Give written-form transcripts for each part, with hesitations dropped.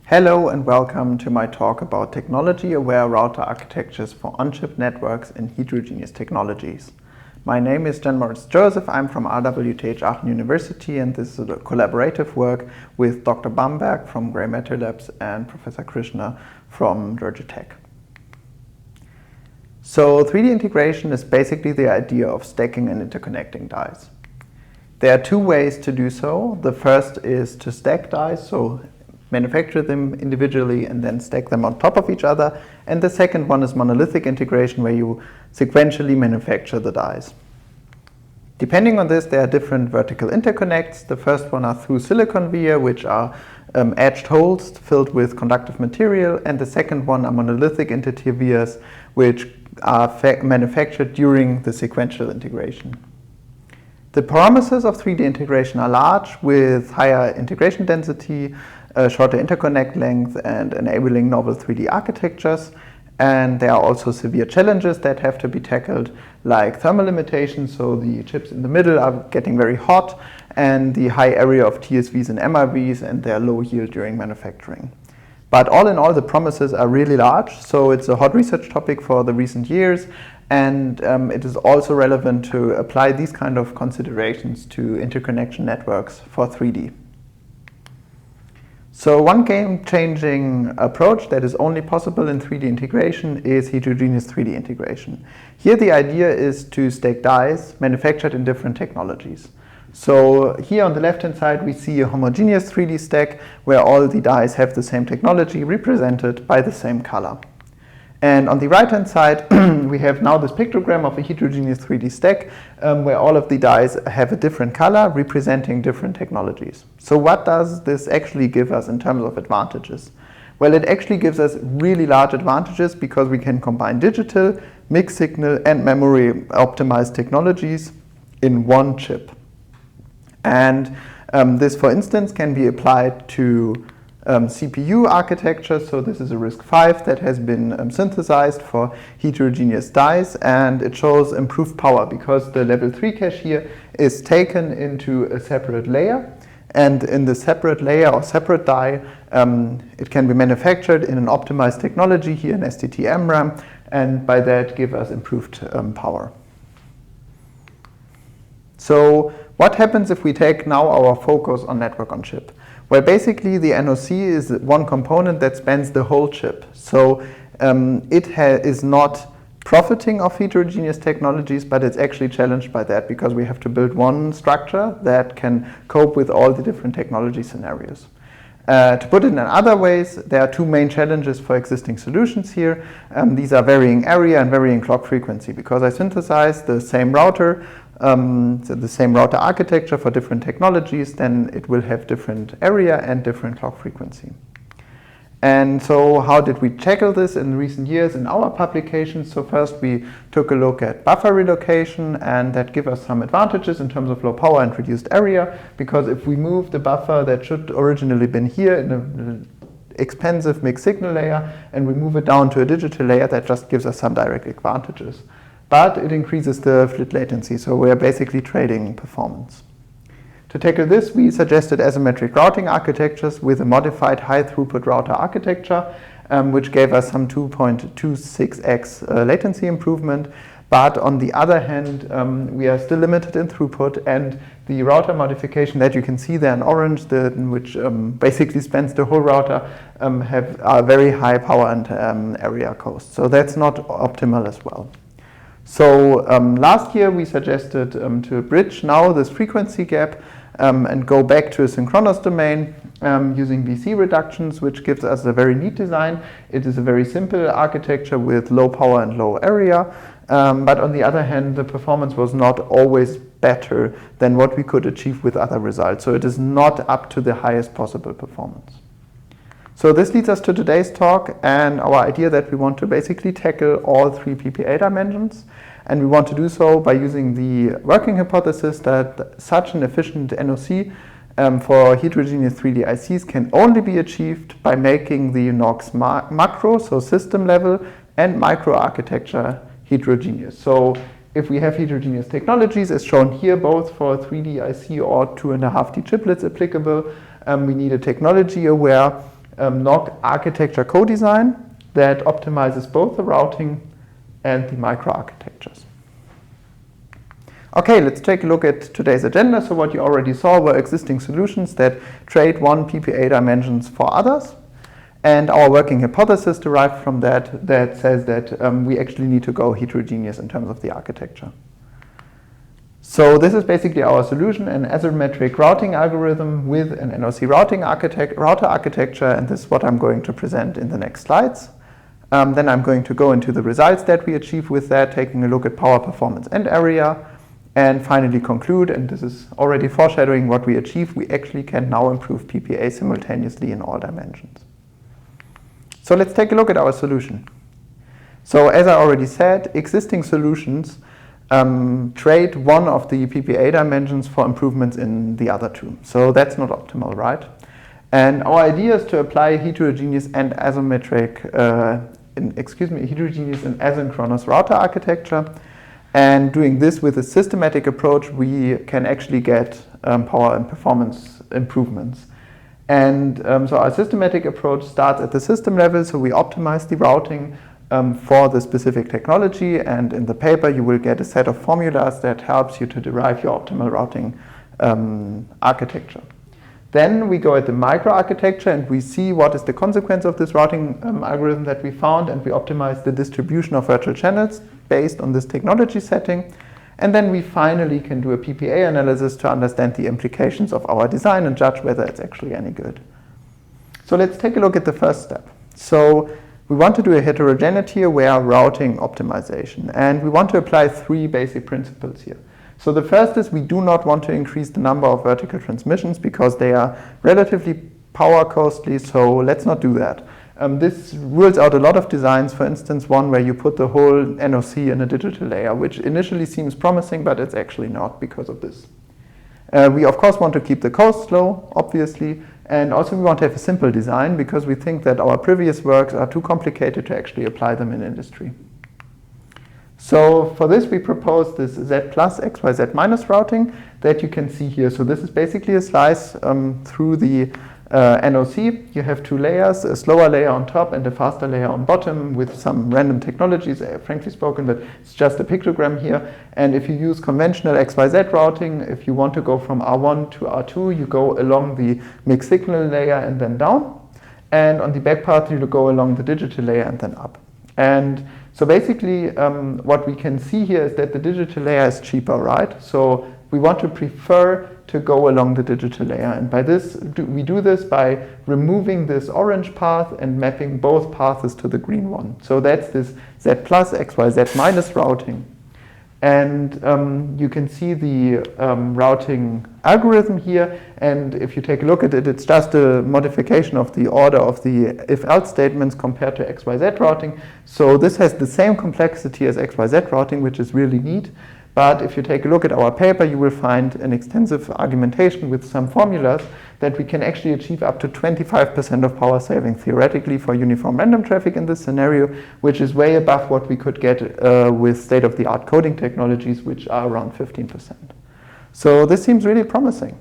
Hello and welcome to my talk about technology-aware router architectures for on-chip networks in heterogeneous technologies. My name is Jan Moritz Joseph. I'm from RWTH Aachen University, and this is a collaborative work with Dr. Bamberg from Grey Matter Labs and Professor Krishna from Georgia Tech. So 3D integration is basically the idea of stacking and interconnecting dies. There are two ways to do so. The first is to stack dies, so manufacture them individually and then stack them on top of each other. And the second one is monolithic integration, where you sequentially manufacture the dies. Depending on this, there are different vertical interconnects. The first one are through silicon via, which are edged holes filled with conductive material. And the second one are monolithic intervias, which are manufactured during the sequential integration. The promises of 3D integration are large, with higher integration density, shorter interconnect length, and enabling novel 3D architectures. And there are also severe challenges that have to be tackled, like thermal limitations, so the chips in the middle are getting very hot, and the high area of TSVs and MRVs and their low yield during manufacturing. But all in all, the promises are really large, so it's a hot research topic for the recent years, and it is also relevant to apply these kind of considerations to interconnection networks for 3D. So one game-changing approach that is only possible in 3D integration is heterogeneous 3D integration. Here the idea is to stack dies manufactured in different technologies. So here on the left-hand side we see a homogeneous 3D stack where all the dies have the same technology represented by the same color. And on the right-hand side, we have now this pictogram of a heterogeneous 3D stack where all of the dies have a different color representing different technologies. So what does this actually give us in terms of advantages? Well, it actually gives us really large advantages because we can combine digital, mixed signal, and memory optimized technologies in one chip. And this, for instance, can be applied to CPU architecture. So this is a RISC-V that has been synthesized for heterogeneous dies, and it shows improved power because the level 3 cache here is taken into a separate layer, and in the separate layer or separate die it can be manufactured in an optimized technology, here in STT-MRAM, and by that give us improved power. So what happens if we take now our focus on network on chip? Well, basically the NOC is one component that spans the whole chip. So it is not profiting of heterogeneous technologies, but it's actually challenged by that because we have to build one structure that can cope with all the different technology scenarios. To put it in other ways, there are two main challenges for existing solutions here. These are varying area and varying clock frequency. Because I synthesize the same router, so the same router architecture for different technologies, then it will have different area and different clock frequency. And so how did we tackle this in recent years in our publications? So first we took a look at buffer relocation, and that gives us some advantages in terms of low power and reduced area, because if we move the buffer that should originally been here in an expensive mixed signal layer and we move it down to a digital layer, that just gives us some direct advantages. But it increases the flit latency, so we are basically trading performance. To tackle this, we suggested asymmetric routing architectures with a modified high throughput router architecture, which gave us some 2.26x latency improvement. But on the other hand, we are still limited in throughput, and the router modification that you can see there in orange, which basically spans the whole router, have a very high power and area cost. So that's not optimal as well. So last year we suggested to bridge now this frequency gap and go back to a synchronous domain using VC reductions, which gives us a very neat design. It is a very simple architecture with low power and low area, but on the other hand, the performance was not always better than what we could achieve with other results. So it is not up to the highest possible performance. So this leads us to today's talk and our idea that we want to basically tackle all three PPA dimensions. And we want to do so by using the working hypothesis that such an efficient NOC for heterogeneous 3D ICs can only be achieved by making the NOCs macro, so system level, and microarchitecture heterogeneous. So if we have heterogeneous technologies, as shown here, both for 3D IC or 2.5D chiplets applicable, we need a technology-aware NOC architecture co-design that optimizes both the routing and the microarchitectures. Okay, let's take a look at today's agenda. So what you already saw were existing solutions that trade one PPA dimensions for others. And our working hypothesis derived from that says that we actually need to go heterogeneous in terms of the architecture. So this is basically our solution, an asymmetric routing algorithm with an NOC router architecture, and this is what I'm going to present in the next slides. Then I'm going to go into the results that we achieve with that, taking a look at power, performance, and area, and finally conclude, and this is already foreshadowing what we achieve, we actually can now improve PPA simultaneously in all dimensions. So let's take a look at our solution. So as I already said, existing solutions trade one of the PPA dimensions for improvements in the other two. So that's not optimal, right? And our idea is to apply heterogeneous and asymmetric, heterogeneous and asynchronous router architecture. And doing this with a systematic approach, we can actually get power and performance improvements. And so our systematic approach starts at the system level, so we optimize the routing for the specific technology, and in the paper you will get a set of formulas that helps you to derive your optimal routing architecture. Then we go at the microarchitecture and we see what is the consequence of this routing algorithm that we found, and we optimize the distribution of virtual channels based on this technology setting. And then we finally can do a PPA analysis to understand the implications of our design and judge whether it's actually any good. So let's take a look at the first step. So we want to do a heterogeneity-aware routing optimization, and we want to apply three basic principles here. So the first is we do not want to increase the number of vertical transmissions because they are relatively power costly, so let's not do that. This rules out a lot of designs, for instance, one where you put the whole NOC in a digital layer, which initially seems promising, but it's actually not because of this. We, of course, want to keep the costs low, obviously, and also we want to have a simple design because we think that our previous works are too complicated to actually apply them in industry. So for this, we propose this Z plus XYZ minus routing that you can see here. So this is basically a slice through the NOC. You have two layers, a slower layer on top and a faster layer on bottom with some random technologies, frankly spoken, but it's just a pictogram here. And if you use conventional XYZ routing, if you want to go from R1 to R2, you go along the mixed signal layer and then down. And on the back part, you go along the digital layer and then up. And so basically, what we can see here is that the digital layer is cheaper, right? So we want to prefer to go along the digital layer. And by this, we do this by removing this orange path and mapping both paths to the green one. So that's this Z plus XYZ minus routing. And you can see the routing algorithm here. And if you take a look at it, it's just a modification of the order of the if-else statements compared to XYZ routing. So this has the same complexity as XYZ routing, which is really neat. But if you take a look at our paper, you will find an extensive argumentation with some formulas that we can actually achieve up to 25% of power saving theoretically for uniform random traffic in this scenario, which is way above what we could get with state-of-the-art coding technologies, which are around 15%. So this seems really promising.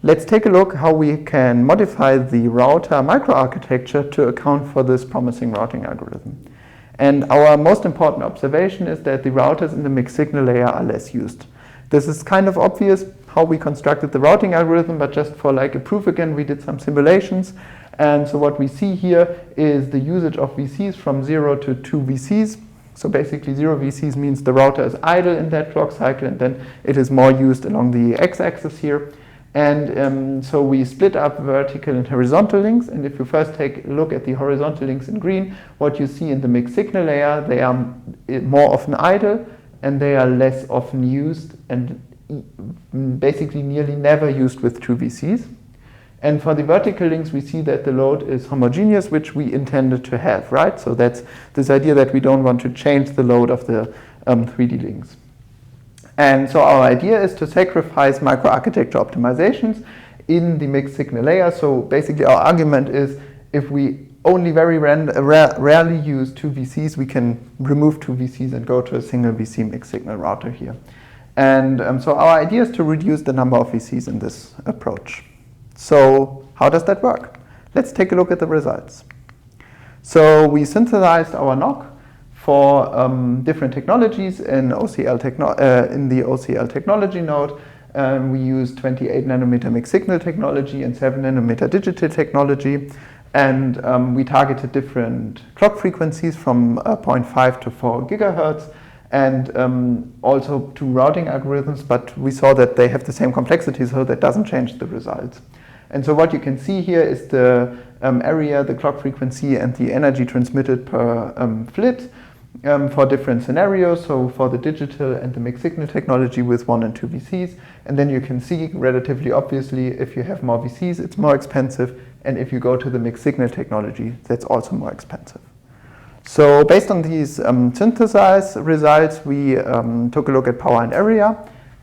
Let's take a look how we can modify the router microarchitecture to account for this promising routing algorithm. And our most important observation is that the routers in the mixed signal layer are less used. This is kind of obvious how we constructed the routing algorithm, but just for like a proof again, we did some simulations. And so what we see here is the usage of VCs from 0 to 2 VCs. So basically 0 VCs means the router is idle in that clock cycle, and then it is more used along the x-axis here. And so we split up vertical and horizontal links. And if you first take a look at the horizontal links in green, what you see in the mixed signal layer, they are more often idle and they are less often used and basically nearly never used with 2 VCs. And for the vertical links, we see that the load is homogeneous, which we intended to have, right? So that's this idea that we don't want to change the load of the 3D links. And so our idea is to sacrifice microarchitecture optimizations in the mixed signal layer. So basically our argument is if we only very rarely use 2 VCs, we can remove 2 VCs and go to a single VC mixed signal router here. And so our idea is to reduce the number of VCs in this approach. So how does that work? Let's take a look at the results. So we synthesized our NOC for different technologies in the OCL technology node. We used 28 nanometer mixed signal technology and 7 nanometer digital technology. And we targeted different clock frequencies from 0.5 to 4 gigahertz, and also two routing algorithms, but we saw that they have the same complexity, so that doesn't change the results. And so what you can see here is the area, the clock frequency, and the energy transmitted per flit for different scenarios. So for the digital and the mixed signal technology with 1 and 2 VCs. And then you can see relatively obviously, if you have more VCs, it's more expensive. And if you go to the mixed signal technology, that's also more expensive. So based on these synthesized results, we took a look at power and area.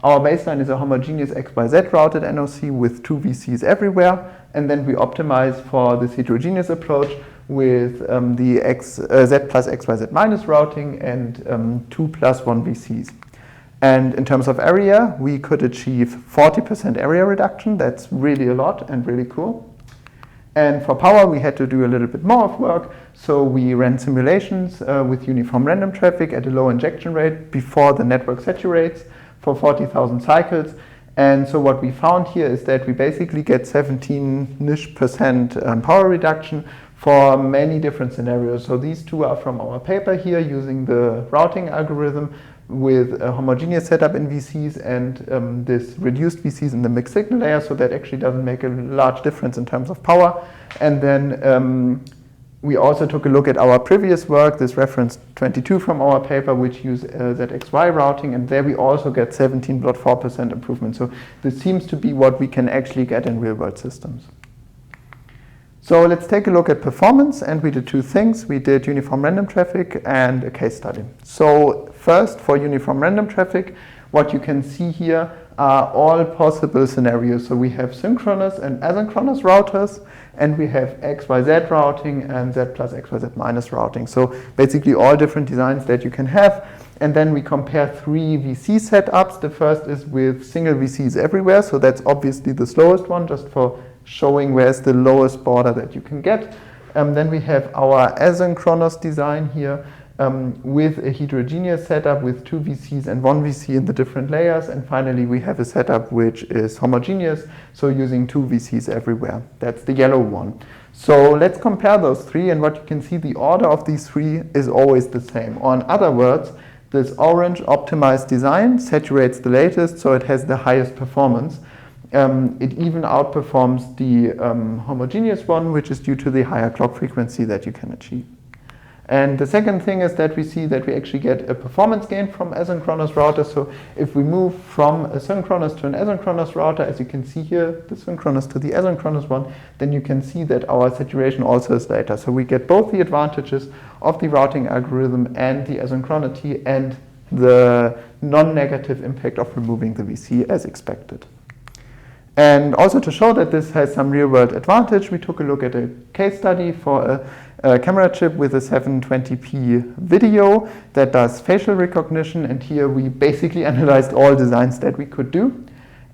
Our baseline is a homogeneous XYZ routed NOC with 2 VCs everywhere. And then we optimize for this heterogeneous approach with the Z plus XYZ minus routing and 2 plus 1 VCs. And in terms of area, we could achieve 40% area reduction. That's really a lot and really cool. And for power, we had to do a little bit more of work. So we ran simulations with uniform random traffic at a low injection rate before the network saturates for 40,000 cycles. And so what we found here is that we basically get 17% power reduction for many different scenarios. So these two are from our paper here using the routing algorithm with a homogeneous setup in VCs and this reduced VCs in the mixed signal layer, so that actually doesn't make a large difference in terms of power. And then we also took a look at our previous work, this reference 22 from our paper, which used ZXY routing, and there we also get 17.4% improvement. So this seems to be what we can actually get in real-world systems. So let's take a look at performance, and we did two things. We did uniform random traffic and a case study. So first, for uniform random traffic, what you can see here are all possible scenarios. So we have synchronous and asynchronous routers, and we have XYZ routing and Z plus XYZ minus routing. So basically all different designs that you can have. And then we compare 3 VC setups. The first is with single VCs everywhere. So that's obviously the slowest one, just for showing where's the lowest border that you can get. Then we have our asynchronous design here with a heterogeneous setup with 2 VCs and 1 VC in the different layers. And finally, we have a setup which is homogeneous, so using 2 VCs everywhere. That's the yellow one. So let's compare those 3, and what you can see, the order of these 3 is always the same. Or in other words, this orange optimized design saturates the latest, so it has the highest performance. It even outperforms the homogeneous one, which is due to the higher clock frequency that you can achieve. And the second thing is that we see that we actually get a performance gain from asynchronous routers. So if we move from a synchronous to an asynchronous router, as you can see here, the synchronous to the asynchronous one, then you can see that our saturation also is later. So we get both the advantages of the routing algorithm and the asynchronity and the non-negative impact of removing the VC as expected. And also to show that this has some real-world advantage, we took a look at a case study for a camera chip with a 720p video that does facial recognition. And here we basically analyzed all designs that we could do.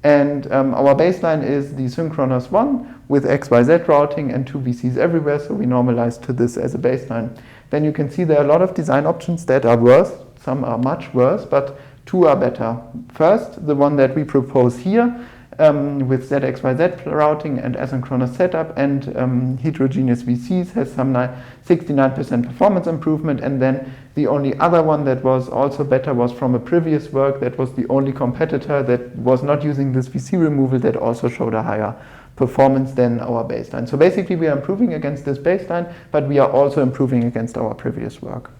And our baseline is the synchronous one with XYZ routing and 2 VCs everywhere. So we normalized to this as a baseline. Then you can see there are a lot of design options that are worse. Some are much worse, but 2 are better. First, the one that we propose here, with ZXYZ routing and asynchronous setup and heterogeneous VCs has some 69% performance improvement. And then the only other one that was also better was from a previous work that was the only competitor that was not using this VC removal that also showed a higher performance than our baseline. So basically we are improving against this baseline, but we are also improving against our previous work.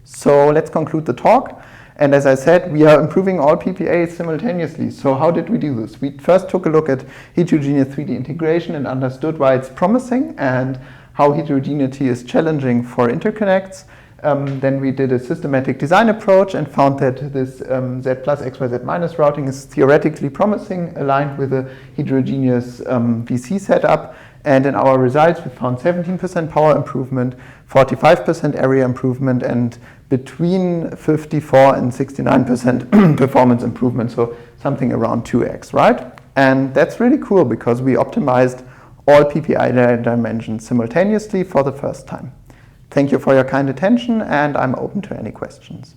So let's conclude the talk. And as I said, we are improving all PPAs simultaneously. So how did we do this? We first took a look at heterogeneous 3D integration and understood why it's promising and how heterogeneity is challenging for interconnects. Then we did a systematic design approach and found that this Z plus XYZ minus routing is theoretically promising, aligned with a heterogeneous VC setup. And in our results, we found 17% power improvement, 45% area improvement, and between 54 and 69% performance improvement, so something around 2x, right? And that's really cool because we optimized all PPI dimensions simultaneously for the first time. Thank you for your kind attention, and I'm open to any questions.